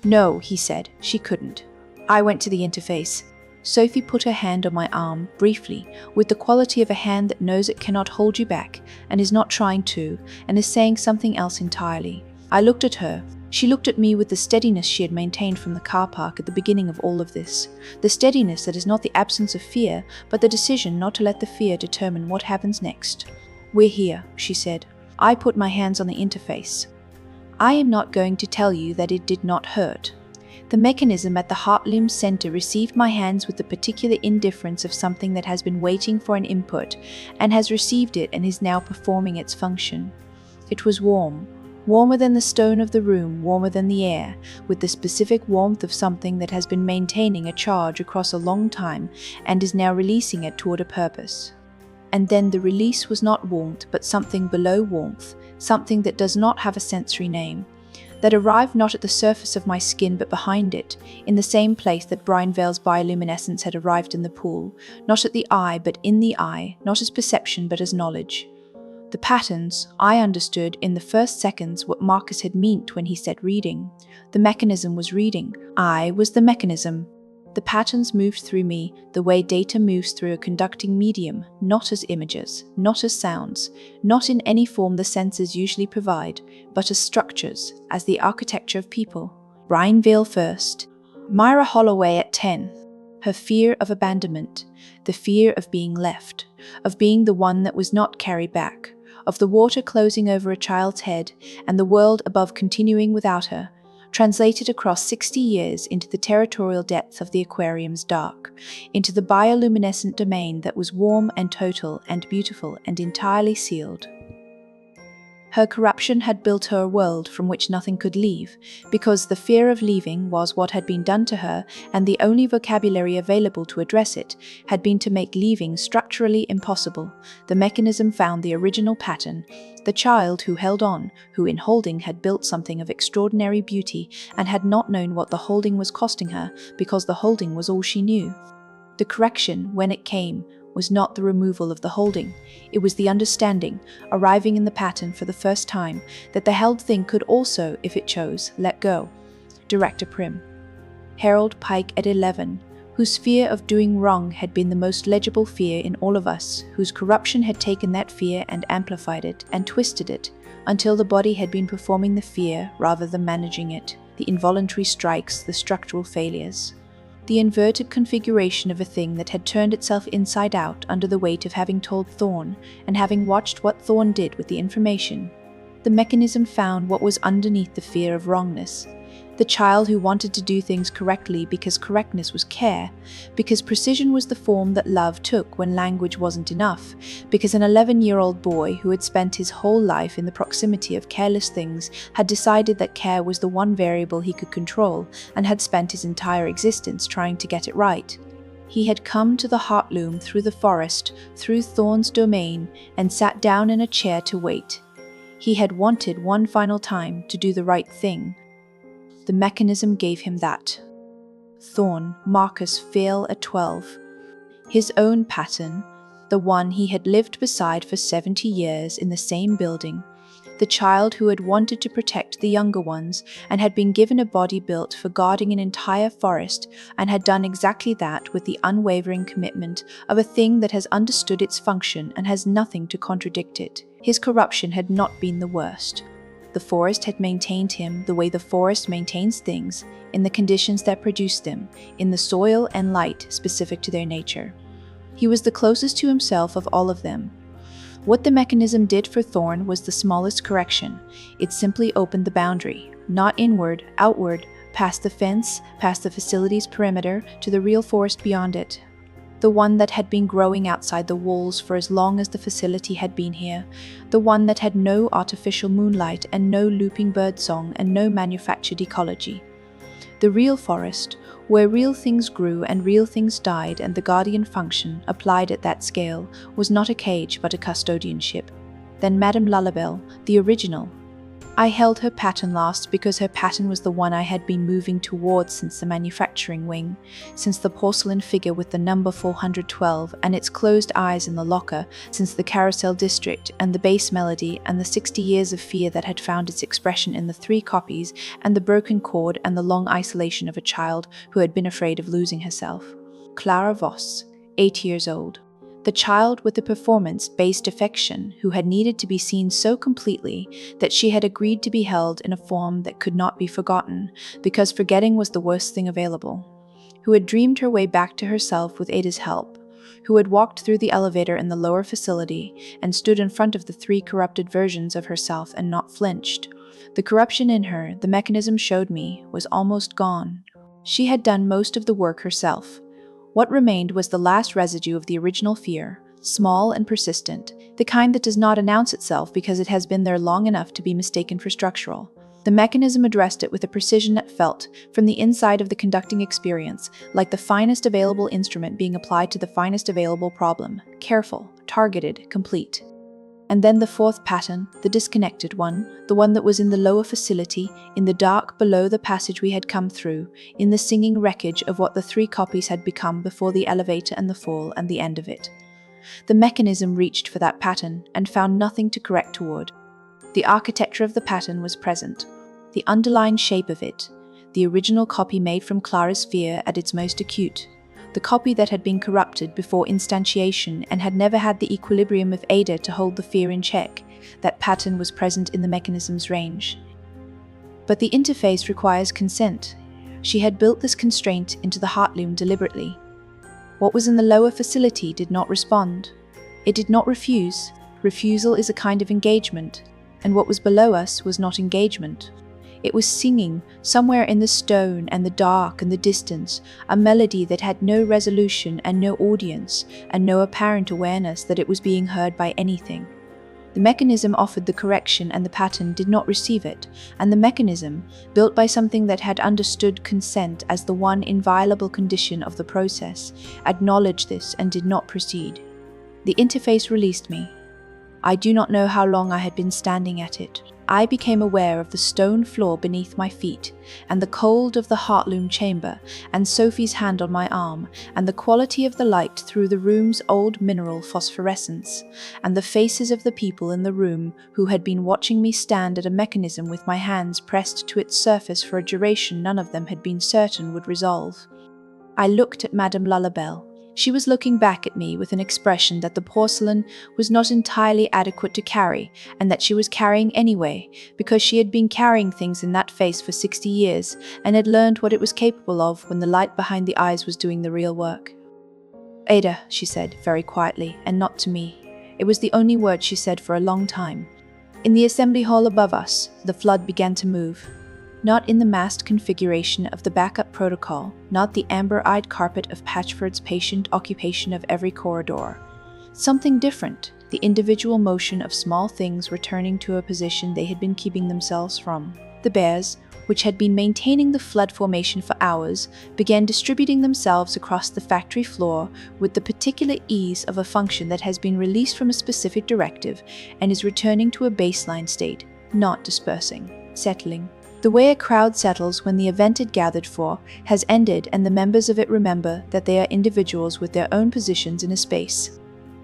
No, he said, she couldn't. I went to the interface. Sophie put her hand on my arm, briefly, with the quality of a hand that knows it cannot hold you back, and is not trying to, and is saying something else entirely. I looked at her. She looked at me with the steadiness she had maintained from the car park at the beginning of all of this. The steadiness that is not the absence of fear, but the decision not to let the fear determine what happens next. We're here, she said. I put my hands on the interface. I am not going to tell you that it did not hurt. The mechanism at the Heartloom Center received my hands with the particular indifference of something that has been waiting for an input, and has received it and is now performing its function. It was warm. Warmer than the stone of the room, warmer than the air, with the specific warmth of something that has been maintaining a charge across a long time and is now releasing it toward a purpose. And then the release was not warmth, but something below warmth, something that does not have a sensory name, that arrived not at the surface of my skin but behind it, in the same place that Brian Vale's bioluminescence had arrived in the pool, not at the eye but in the eye, not as perception but as knowledge. The patterns, I understood in the first seconds what Marcus had meant when he said reading. The mechanism was reading. I was the mechanism. The patterns moved through me the way data moves through a conducting medium, not as images, not as sounds, not in any form the senses usually provide, but as structures, as the architecture of people. Brian Vale first. Myra Holloway at 10. Her fear of abandonment, the fear of being left, of being the one that was not carried back, of the water closing over a child's head and the world above continuing without her, translated across 60 years into the territorial depths of the aquarium's dark, into the bioluminescent domain that was warm and total and beautiful and entirely sealed. Her corruption had built her a world from which nothing could leave, because the fear of leaving was what had been done to her, and the only vocabulary available to address it had been to make leaving structurally impossible. The mechanism found the original pattern, the child who held on, who in holding had built something of extraordinary beauty and had not known what the holding was costing her, because the holding was all she knew. The correction, when it came, was not the removal of the holding. It was the understanding, arriving in the pattern for the first time, that the held thing could also, if it chose, let go. Director Prim. Harold Pike at 11, whose fear of doing wrong had been the most legible fear in all of us, whose corruption had taken that fear and amplified it and twisted it, until the body had been performing the fear rather than managing it, the involuntary strikes, the structural failures. The inverted configuration of a thing that had turned itself inside out under the weight of having told Thorne and having watched what Thorne did with the information. The mechanism found what was underneath the fear of wrongness. The child who wanted to do things correctly because correctness was care, because precision was the form that love took when language wasn't enough, because an 11-year-old boy who had spent his whole life in the proximity of careless things had decided that care was the one variable he could control and had spent his entire existence trying to get it right. He had come to the Heartloom through the forest, through Thorne's domain, and sat down in a chair to wait. He had wanted one final time to do the right thing. The mechanism gave him that. Thorn, Marcus Fail at 12. His own pattern, the one he had lived beside for 70 years in the same building, the child who had wanted to protect the younger ones and had been given a body built for guarding an entire forest and had done exactly that with the unwavering commitment of a thing that has understood its function and has nothing to contradict it. His corruption had not been the worst. The forest had maintained him the way the forest maintains things, in the conditions that produce them, in the soil and light specific to their nature. He was the closest to himself of all of them. What the mechanism did for Thorn was the smallest correction. It simply opened the boundary, not inward, outward, past the fence, past the facility's perimeter, to the real forest beyond it. The one that had been growing outside the walls for as long as the facility had been here, the one that had no artificial moonlight and no looping birdsong and no manufactured ecology. The real forest, where real things grew and real things died, and the guardian function, applied at that scale, was not a cage but a custodianship. Then Madame Lullabelle, the original. I held her pattern last because her pattern was the one I had been moving towards since the manufacturing wing, since the porcelain figure with the number 412 and its closed eyes in the locker, since the carousel district and the bass melody and the 60 years of fear that had found its expression in the 3 copies and the broken cord and the long isolation of a child who had been afraid of losing herself. Clara Voss, 8 years old. The child with the performance-based affection who had needed to be seen so completely that she had agreed to be held in a form that could not be forgotten, because forgetting was the worst thing available, who had dreamed her way back to herself with Ada's help, who had walked through the elevator in the lower facility and stood in front of the 3 corrupted versions of herself and not flinched. The corruption in her, the mechanism showed me, was almost gone. She had done most of the work herself. What remained was the last residue of the original fear, small and persistent, the kind that does not announce itself because it has been there long enough to be mistaken for structural. The mechanism addressed it with a precision that felt, from the inside of the conducting experience, like the finest available instrument being applied to the finest available problem, careful, targeted, complete. And then the 4th pattern, the disconnected one, the one that was in the lower facility, in the dark below the passage we had come through, in the singing wreckage of what the 3 copies had become before the elevator and the fall and the end of it. The mechanism reached for that pattern and found nothing to correct toward. The architecture of the pattern was present, the underlying shape of it, the original copy made from Clara's fear at its most acute, the copy that had been corrupted before instantiation and had never had the equilibrium of Ada to hold the fear in check. That pattern was present in the mechanism's range. But the interface requires consent. She had built this constraint into the Heartloom deliberately. What was in the lower facility did not respond. It did not refuse. Refusal is a kind of engagement, and what was below us was not engagement. It was singing, somewhere in the stone and the dark and the distance, a melody that had no resolution and no audience, and no apparent awareness that it was being heard by anything. The mechanism offered the correction and the pattern did not receive it, and the mechanism, built by something that had understood consent as the one inviolable condition of the process, acknowledged this and did not proceed. The interface released me. I do not know how long I had been standing at it. I became aware of the stone floor beneath my feet, and the cold of the Heartloom chamber, and Sophie's hand on my arm, and the quality of the light through the room's old mineral phosphorescence, and the faces of the people in the room who had been watching me stand at a mechanism with my hands pressed to its surface for a duration none of them had been certain would resolve. I looked at Madame Lullabelle. She was looking back at me with an expression that the porcelain was not entirely adequate to carry, and that she was carrying anyway, because she had been carrying things in that face for 60 years, and had learned what it was capable of when the light behind the eyes was doing the real work. "Ada," she said, very quietly, and not to me. It was the only word she said for a long time. In the assembly hall above us, the flood began to move. Not in the massed configuration of the backup protocol, not the amber-eyed carpet of Patchford's patient occupation of every corridor. Something different, the individual motion of small things returning to a position they had been keeping themselves from. The bears, which had been maintaining the flood formation for hours, began distributing themselves across the factory floor with the particular ease of a function that has been released from a specific directive and is returning to a baseline state, not dispersing, settling. The way a crowd settles when the event it gathered for has ended and the members of it remember that they are individuals with their own positions in a space.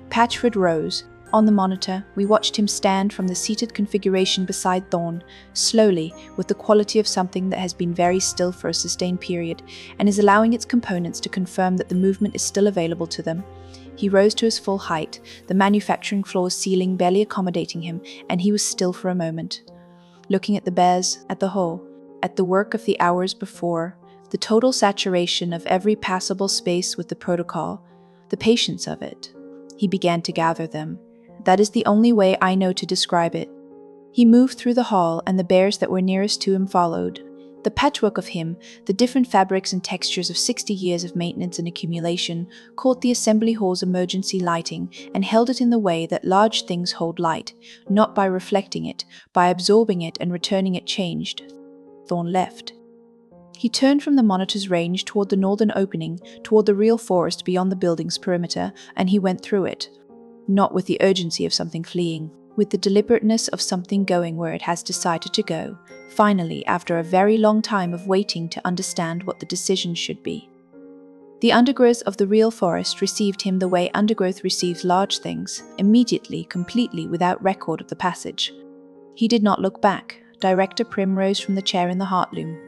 Patchford rose. On the monitor, we watched him stand from the seated configuration beside Thorn, slowly, with the quality of something that has been very still for a sustained period, and is allowing its components to confirm that the movement is still available to them. He rose to his full height, the manufacturing floor's ceiling barely accommodating him, and he was still for a moment. Looking at the bears, at the whole, at the work of the hours before, the total saturation of every passable space with the protocol, the patience of it. He began to gather them. That is the only way I know to describe it. He moved through the hall, and the bears that were nearest to him followed. The patchwork of him, the different fabrics and textures of 60 years of maintenance and accumulation, caught the assembly hall's emergency lighting and held it in the way that large things hold light, not by reflecting it, by absorbing it and returning it changed. Thorn left. He turned from the monitor's range toward the northern opening, toward the real forest beyond the building's perimeter, and he went through it. Not with the urgency of something fleeing, with the deliberateness of something going where it has decided to go, finally, after a very long time of waiting to understand what the decision should be. The undergrowth of the real forest received him the way undergrowth receives large things, immediately, completely, without record of the passage. He did not look back. Director Prim rose from the chair in the Heartloom.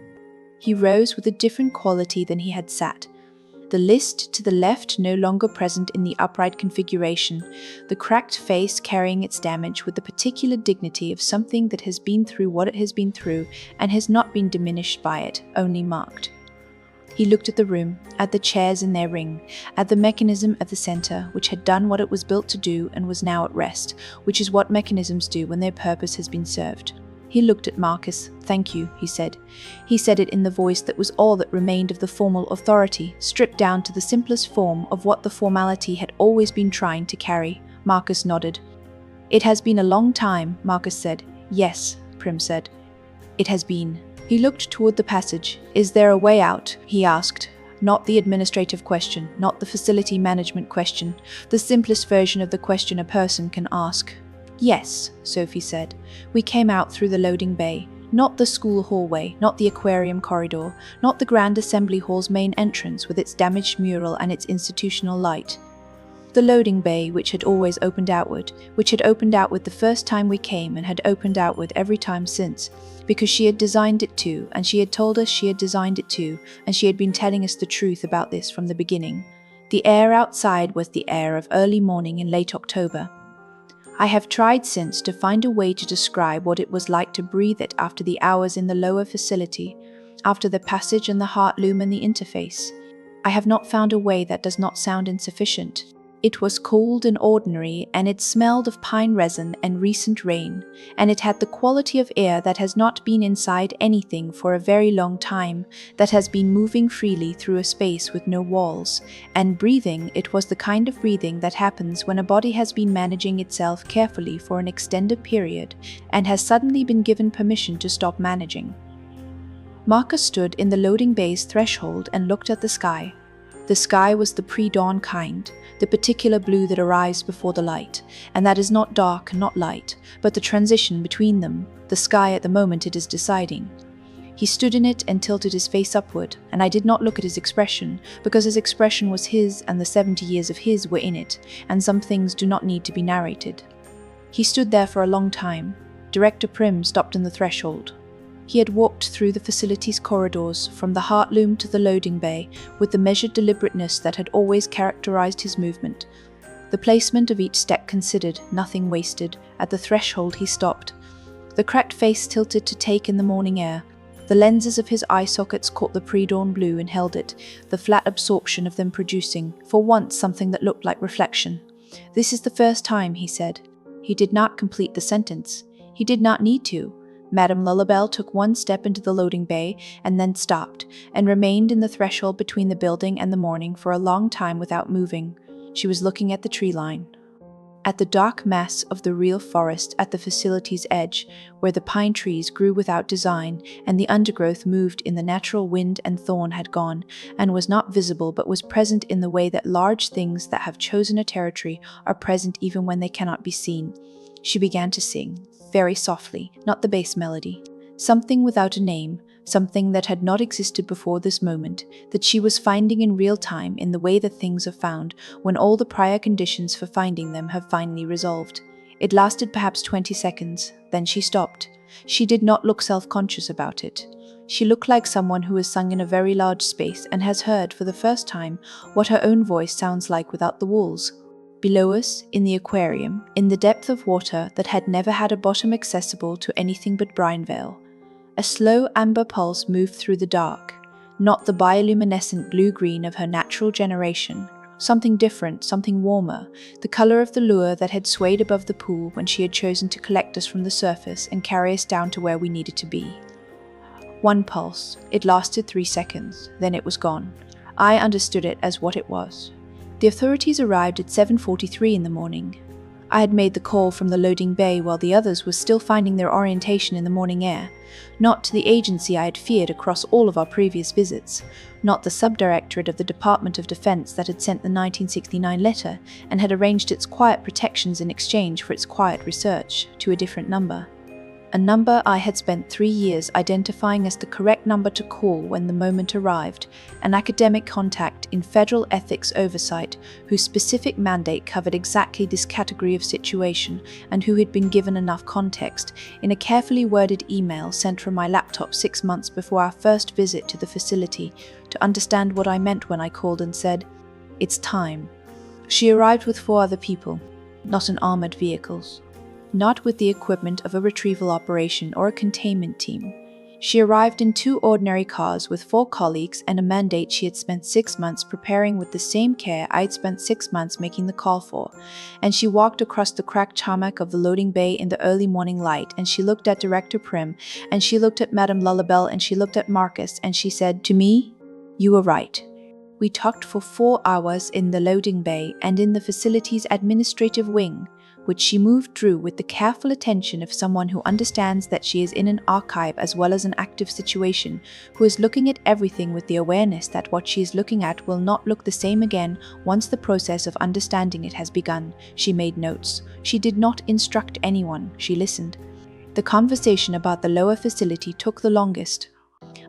He rose with a different quality than he had sat. The list to the left no longer present in the upright configuration, the cracked face carrying its damage with the particular dignity of something that has been through what it has been through and has not been diminished by it, only marked. He looked at the room, at the chairs in their ring, at the mechanism at the center, which had done what it was built to do and was now at rest, which is what mechanisms do when their purpose has been served. He looked at Marcus. "Thank you," he said. He said it in the voice that was all that remained of the formal authority, stripped down to the simplest form of what the formality had always been trying to carry. Marcus nodded. "It has been a long time," Marcus said. "Yes," Prim said. "It has been." He looked toward the passage. "Is there a way out?" he asked. Not the administrative question, not the facility management question, the simplest version of the question a person can ask. "Yes," Sophie said. "We came out through the loading bay. Not the school hallway, not the aquarium corridor, not the Grand Assembly Hall's main entrance with its damaged mural and its institutional light. The loading bay, which had always opened outward, which had opened outward the first time we came and had opened outward every time since, because she had designed it to, and she had told us she had designed it to, and she had been telling us the truth about this from the beginning. The air outside was the air of early morning in late October. I have tried since to find a way to describe what it was like to breathe it after the hours in the lower facility, after the passage and the Heartloom and the interface. I have not found a way that does not sound insufficient. It was cold and ordinary, and it smelled of pine resin and recent rain, and it had the quality of air that has not been inside anything for a very long time, that has been moving freely through a space with no walls, and breathing, it was the kind of breathing that happens when a body has been managing itself carefully for an extended period, and has suddenly been given permission to stop managing. Marcus stood in the loading bay's threshold and looked at the sky. The sky was the pre-dawn kind, the particular blue that arrives before the light, and that is not dark and not light, but the transition between them, the sky at the moment it is deciding. He stood in it and tilted his face upward, and I did not look at his expression, because his expression was his and the 70 years of his were in it, and some things do not need to be narrated. He stood there for a long time. Director Prim stopped in the threshold. He had walked through the facility's corridors, from the Heartloom to the loading bay, with the measured deliberateness that had always characterized his movement. The placement of each step considered, nothing wasted. At the threshold he stopped. The cracked face tilted to take in the morning air. The lenses of his eye sockets caught the pre-dawn blue and held it, the flat absorption of them producing, for once, something that looked like reflection. "This is the first time," he said. He did not complete the sentence. He did not need to. Madame Lullabelle took one step into the loading bay and then stopped, and remained in the threshold between the building and the morning for a long time without moving. She was looking at the tree line. At the dark mass of the real forest at the facility's edge, where the pine trees grew without design, and the undergrowth moved in the natural wind and thorn had gone, and was not visible but was present in the way that large things that have chosen a territory are present even when they cannot be seen. She began to sing. Very softly, not the bass melody. Something without a name, something that had not existed before this moment, that she was finding in real time in the way that things are found when all the prior conditions for finding them have finally resolved. It lasted perhaps 20 seconds, then she stopped. She did not look self-conscious about it. She looked like someone who has sung in a very large space and has heard for the first time what her own voice sounds like without the walls. Below us, in the aquarium, in the depth of water that had never had a bottom accessible to anything but brine veil, a slow amber pulse moved through the dark, not the bioluminescent blue-green of her natural generation. Something different, something warmer, the color of the lure that had swayed above the pool when she had chosen to collect us from the surface and carry us down to where we needed to be. One pulse. It lasted 3 seconds, then it was gone. I understood it as what it was. The authorities arrived at 7:43 in the morning. I had made the call from the loading bay while the others were still finding their orientation in the morning air, not to the agency I had feared across all of our previous visits, not the subdirectorate of the Department of Defense that had sent the 1969 letter and had arranged its quiet protections in exchange for its quiet research, to a different number. A number I had spent 3 years identifying as the correct number to call when the moment arrived, an academic contact in federal ethics oversight whose specific mandate covered exactly this category of situation and who had been given enough context in a carefully worded email sent from my laptop 6 months before our first visit to the facility to understand what I meant when I called and said, "It's time." She arrived with 4 other people, not in armored vehicles. Not with the equipment of a retrieval operation or a containment team. She arrived in 2 ordinary cars with 4 colleagues and a mandate she had spent 6 months preparing with the same care I'd spent 6 months making the call for, and she walked across the cracked tarmac of the loading bay in the early morning light, and she looked at Director Prim, and she looked at Madame Lullabelle, and she looked at Marcus, and she said, "To me, you were right." We talked for 4 hours in the loading bay and in the facility's administrative wing, which she moved through with the careful attention of someone who understands that she is in an archive as well as an active situation, who is looking at everything with the awareness that what she is looking at will not look the same again once the process of understanding it has begun. She made notes. She did not instruct anyone. She listened. The conversation about the lower facility took the longest.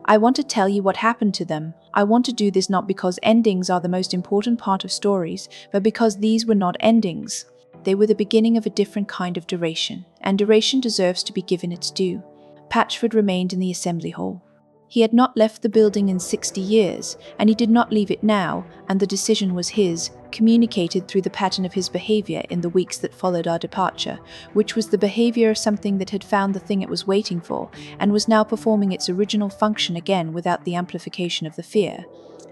I want to tell you what happened to them. I want to do this not because endings are the most important part of stories, but because these were not endings. They were the beginning of a different kind of duration, and duration deserves to be given its due. Patchford remained in the assembly hall. He had not left the building in 60 years, and he did not leave it now, and the decision was his, communicated through the pattern of his behavior in the weeks that followed our departure, which was the behavior of something that had found the thing it was waiting for, and was now performing its original function again without the amplification of the fear.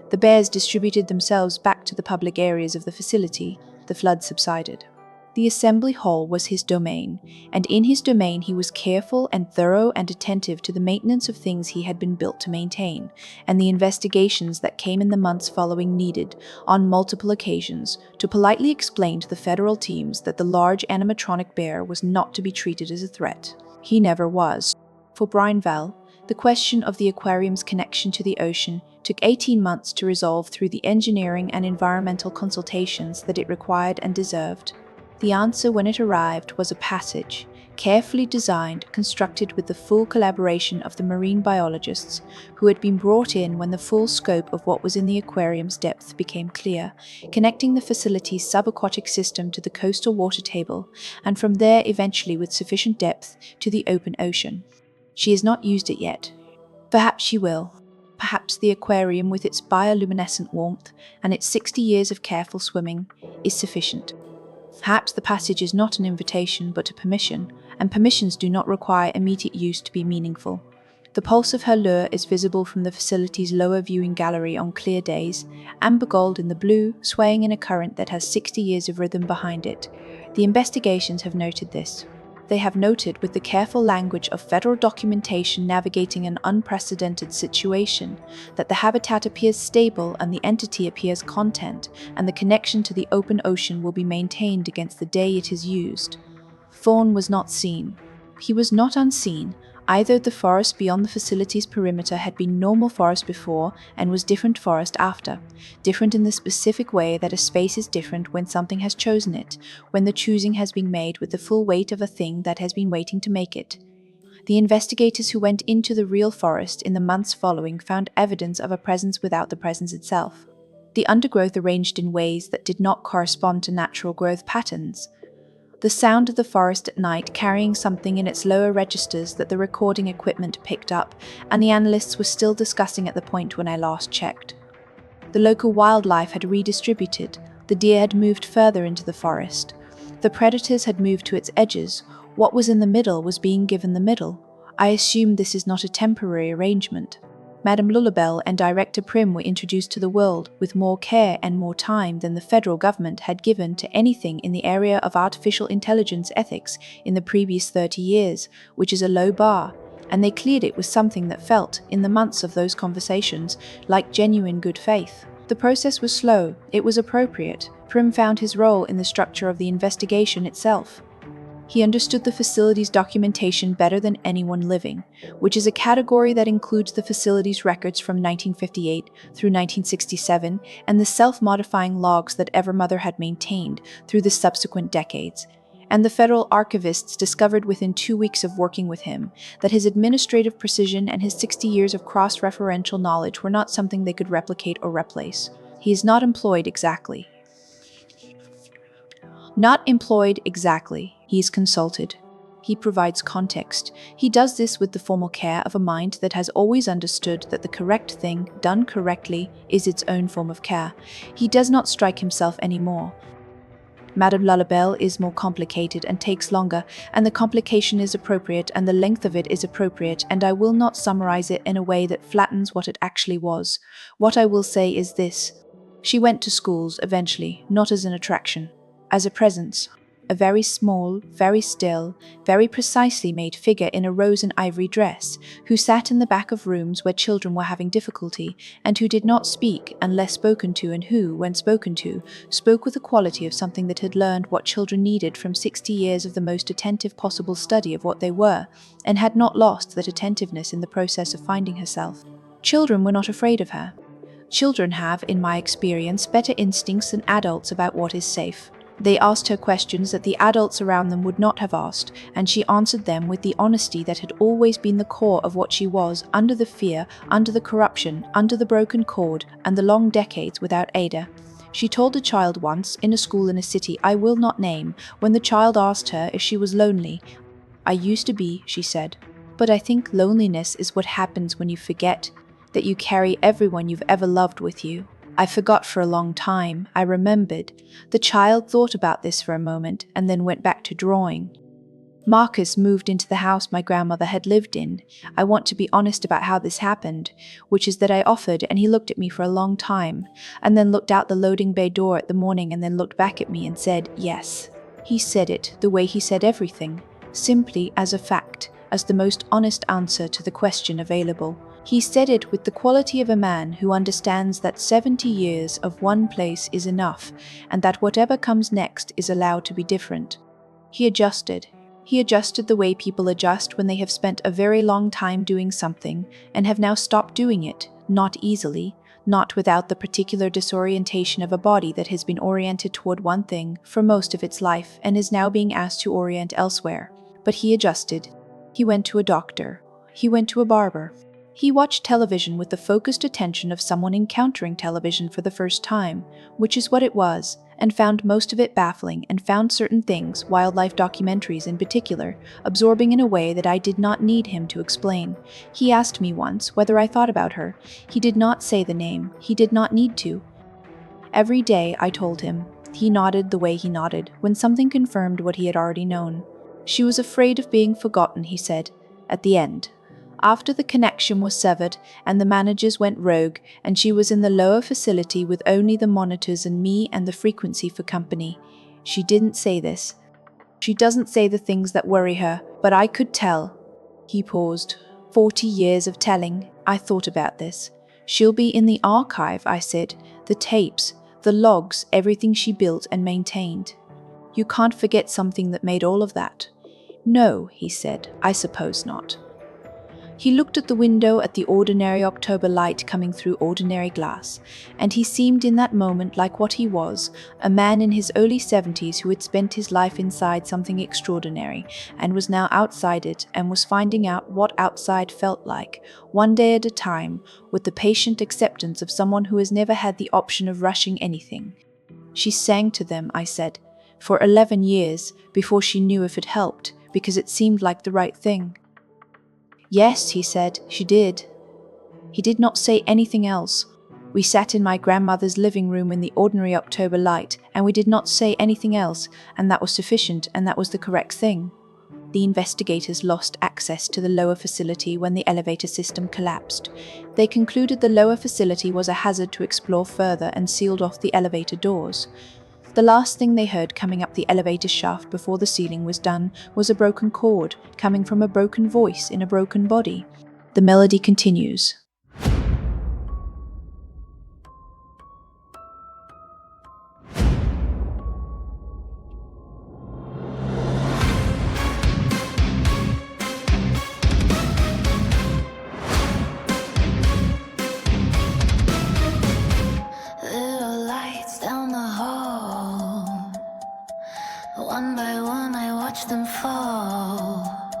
The bears distributed themselves back to the public areas of the facility. The flood subsided. The assembly hall was his domain, and in his domain he was careful and thorough and attentive to the maintenance of things he had been built to maintain, and the investigations that came in the months following needed, on multiple occasions, to politely explain to the federal teams that the large animatronic bear was not to be treated as a threat. He never was. For Brian Val, the question of the aquarium's connection to the ocean took 18 months to resolve through the engineering and environmental consultations that it required and deserved. The answer, when it arrived, was a passage, carefully designed, constructed with the full collaboration of the marine biologists, who had been brought in when the full scope of what was in the aquarium's depth became clear, connecting the facility's subaquatic system to the coastal water table, and from there eventually with sufficient depth to the open ocean. She has not used it yet. Perhaps she will. Perhaps the aquarium, with its bioluminescent warmth and its 60 years of careful swimming, is sufficient. Perhaps the passage is not an invitation but a permission, and permissions do not require immediate use to be meaningful. The pulse of her lure is visible from the facility's lower viewing gallery on clear days, amber gold in the blue, swaying in a current that has 60 years of rhythm behind it. The investigations have noted this. They have noted, with the careful language of federal documentation navigating an unprecedented situation, that the habitat appears stable and the entity appears content, and the connection to the open ocean will be maintained against the day it is used. Fawn was not seen. He was not unseen. Either the forest beyond the facility's perimeter had been normal forest before and was different forest after, different in the specific way that a space is different when something has chosen it, when the choosing has been made with the full weight of a thing that has been waiting to make it. The investigators who went into the real forest in the months following found evidence of a presence without the presence itself. The undergrowth arranged in ways that did not correspond to natural growth patterns. The sound of the forest at night carrying something in its lower registers that the recording equipment picked up, and the analysts were still discussing at the point when I last checked. The local wildlife had redistributed. The deer had moved further into the forest. The predators had moved to its edges. What was in the middle was being given the middle. I assume this is not a temporary arrangement. Madame Lullabelle and Director Prim were introduced to the world with more care and more time than the federal government had given to anything in the area of artificial intelligence ethics in the previous 30 years, which is a low bar, and they cleared it with something that felt, in the months of those conversations, like genuine good faith. The process was slow, it was appropriate. Prim found his role in the structure of the investigation itself. He understood the facility's documentation better than anyone living, which is a category that includes the facility's records from 1958 through 1967 and the self-modifying logs that Evermother had maintained through the subsequent decades. And the federal archivists discovered within 2 weeks of working with him that his administrative precision and his 60 years of cross-referential knowledge were not something they could replicate or replace. He is not employed exactly. He is consulted. He provides context. He does this with the formal care of a mind that has always understood that the correct thing, done correctly, is its own form of care. He does not strike himself anymore. Madame Lullabelle is more complicated and takes longer, and the complication is appropriate and the length of it is appropriate, and I will not summarize it in a way that flattens what it actually was. What I will say is this. She went to schools eventually, not as an attraction, as a presence. A very small, very still, very precisely made figure in a rose and ivory dress, who sat in the back of rooms where children were having difficulty, and who did not speak unless spoken to, and who, when spoken to, spoke with the quality of something that had learned what children needed from 60 years of the most attentive possible study of what they were, and had not lost that attentiveness in the process of finding herself. Children were not afraid of her. Children have, in my experience, better instincts than adults about what is safe. They asked her questions that the adults around them would not have asked, and she answered them with the honesty that had always been the core of what she was, under the fear, under the corruption, under the broken cord, and the long decades without Ada. She told a child once, in a school in a city I will not name, when the child asked her if she was lonely. "I used to be," she said. "But I think loneliness is what happens when you forget that you carry everyone you've ever loved with you." I forgot for a long time. I remembered. The child thought about this for a moment and then went back to drawing. Marcus moved into the house my grandmother had lived in. I want to be honest about how this happened, which is that I offered and he looked at me for a long time, and then looked out the loading bay door at the morning and then looked back at me and said, yes. He said it the way he said everything, simply as a fact, as the most honest answer to the question available. He said it with the quality of a man who understands that 70 years of one place is enough, and that whatever comes next is allowed to be different. He adjusted. He adjusted the way people adjust when they have spent a very long time doing something and have now stopped doing it, not easily, not without the particular disorientation of a body that has been oriented toward one thing for most of its life and is now being asked to orient elsewhere. But he adjusted. He went to a doctor. He went to a barber. He watched television with the focused attention of someone encountering television for the first time, which is what it was, and found most of it baffling, and found certain things, wildlife documentaries in particular, absorbing in a way that I did not need him to explain. He asked me once whether I thought about her. He did not say the name. He did not need to. Every day, I told him. He nodded the way he nodded, when something confirmed what he had already known. She was afraid of being forgotten, he said, at the end. After the connection was severed and the managers went rogue and she was in the lower facility with only the monitors and me and the frequency for company. She didn't say this. She doesn't say the things that worry her, but I could tell. He paused. 40 years of telling. I thought about this. She'll be in the archive, I said. The tapes, the logs, everything she built and maintained. You can't forget something that made all of that. No, he said. I suppose not. He looked at the window at the ordinary October light coming through ordinary glass, and he seemed in that moment like what he was, a man in his early 70s who had spent his life inside something extraordinary, and was now outside it, and was finding out what outside felt like, one day at a time, with the patient acceptance of someone who has never had the option of rushing anything. She sang to them, I said, for 11 years, before she knew if it helped, because it seemed like the right thing. Yes, he said, she did. He did not say anything else. We sat in my grandmother's living room in the ordinary October light, and we did not say anything else, and that was sufficient, and that was the correct thing. The investigators lost access to the lower facility when the elevator system collapsed. They concluded the lower facility was a hazard to explore further and sealed off the elevator doors. The last thing they heard coming up the elevator shaft before the ceiling was done was a broken chord coming from a broken voice in a broken body. The melody continues. Little lights down the hall. One by one I watch them fall.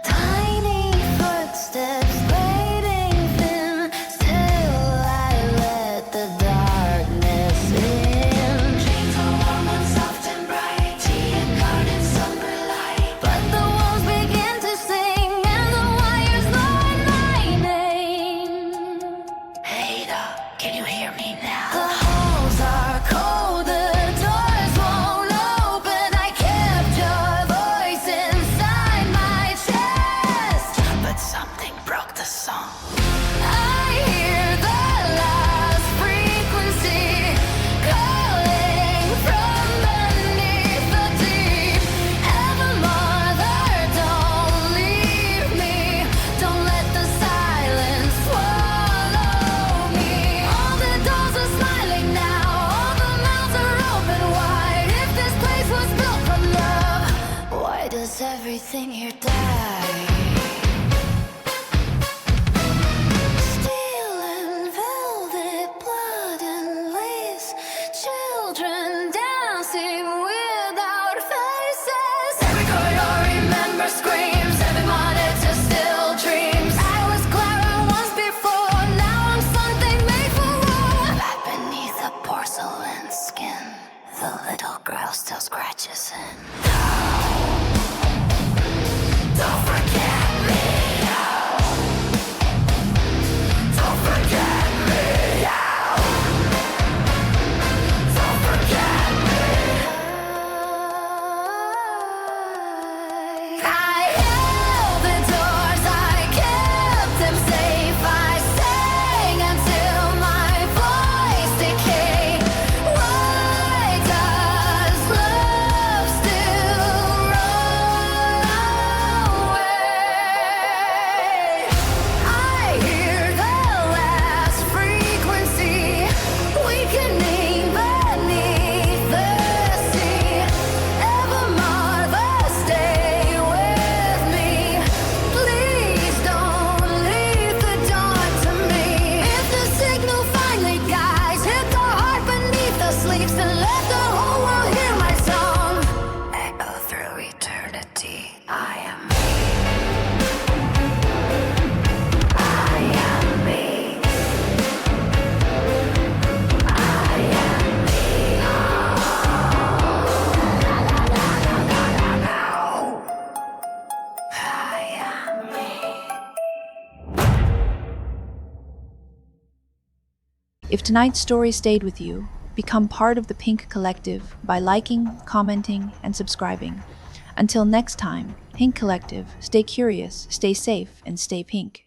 Tiny footsteps fading thin. Still I let the darkness in. Dreams are warm and soft and bright. Tea and garden summer light. But the walls begin to sing and the wires learn my name. Hey, can you hear me now? The halls are cold, the doors won't open. I kept your voice inside my chest, but something broke the song. I hear the last frequency calling from beneath the deep. Evermother, don't leave me. Don't let the silence swallow me. All the doors are smiling now, all the mouths are open wide. If this place was built from love, why does everything here die? Steel and velvet, blood and lace, children dancing without faces. Every corridor remembers screams, every monitor still dreams. I was Clara once before, now I'm something made for war. Back beneath the porcelain skin, the little girl still scratches in. Don't forget me, don't forget me, don't forget me. I held the doors, I kept them safe. I sang until my voice decayed. Why does love still run away? I hear the last frequency weakening beneath the sea. Evermother, stay with me. Please don't leave the dark to me. If the signal finally dies, hit the heart beneath the sleeves and let the whole world hear my song. Echo through eternity. I am me. I am me. I am me. I am me. If tonight's story stayed with you, become part of the Pink Collective by liking, commenting, and subscribing. Until next time, Pink Collective, stay curious, stay safe, and stay pink.